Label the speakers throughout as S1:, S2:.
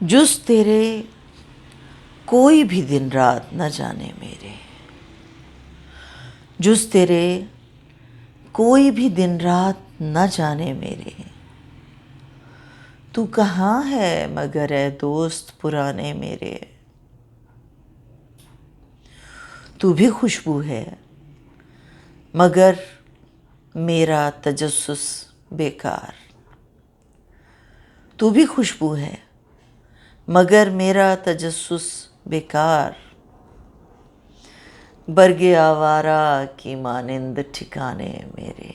S1: जुस तेरे कोई भी दिन रात न जाने मेरे, जुस तेरे कोई भी दिन रात न जाने मेरे। तू कहाँ है मगर ए दोस्त पुराने मेरे। तू भी खुशबू है मगर मेरा तजस्सुस बेकार। तू भी खुशबू है मगर मेरा तजस्सुस बेकार। बरगे आवारा की मानिंद ठिकाने मेरे।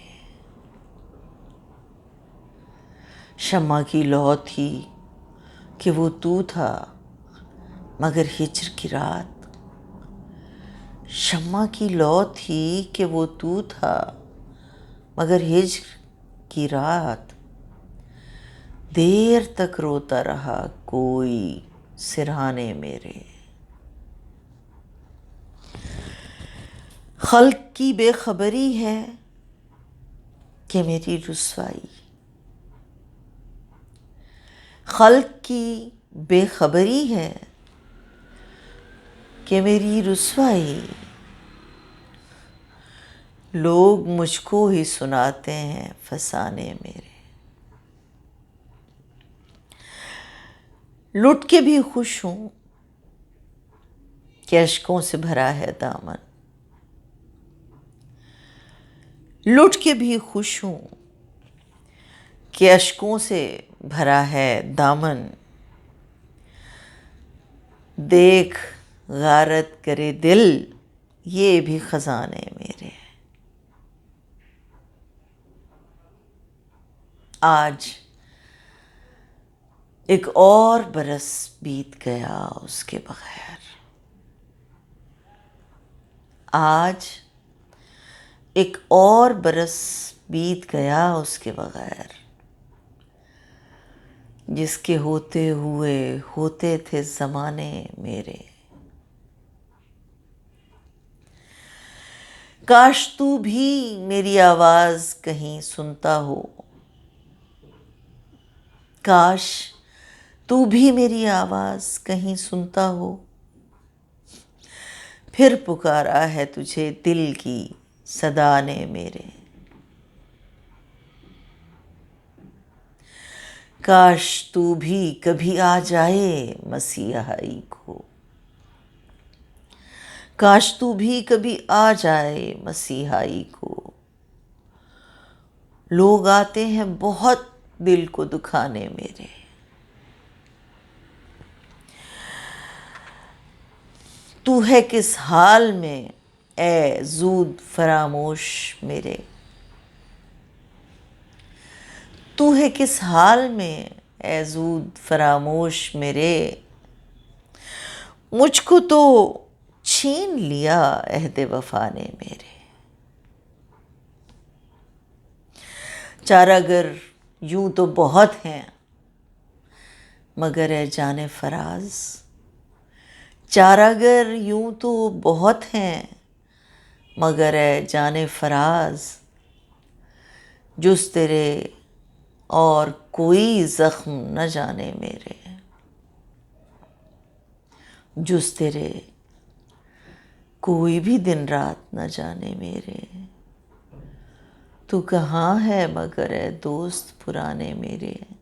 S1: शम्मा की लौ थी कि वो तू था मगर हिज्र की रात। शम्मा की लौ थी कि वो तू था मगर हिज्र की रात। देर तक रोता रहा कोई सिरहाने मेरे। खल्क की बेखबरी है कि मेरी रुसवाई। खल्क की बेखबरी है कि मेरी रुसवाई। लोग मुझको ही सुनाते हैं फसाने मेरे। लुट के भी खुश हूँ कि अश्कों से भरा है दामन। लुट के भी खुश हूँ कि अश्कों से भरा है दामन। देख गारत करे दिल ये भी खजाने मेरे। आज एक और बरस बीत गया उसके बगैर। आज एक और बरस बीत गया उसके बगैर। जिसके होते हुए होते थे ज़माने मेरे। काश तू भी मेरी आवाज़ कहीं सुनता हो। काश तू भी मेरी आवाज़ कहीं सुनता हो। फिर पुकारा है तुझे दिल की सदा ने मेरे। काश तू भी कभी आ जाए मसीहाई को। काश तू भी कभी आ जाए मसीहाई को। लोग आते हैं बहुत दिल को दुखाने मेरे। तू है किस हाल में ए जूद फरामोश मेरे। तू है किस हाल में ए जूद फरामोश मेरे। मुझको तो छीन लिया अहद वफा ने मेरे। चारागर यूं तो बहुत हैं मगर ए जाने फराज। चारागर यूं तो बहुत हैं मगर ए जाने फराज। जुस तेरे और कोई ज़ख्म न जाने मेरे। जुस तेरे कोई भी दिन रात न जाने मेरे। तू कहाँ है मगर ए दोस्त पुराने मेरे।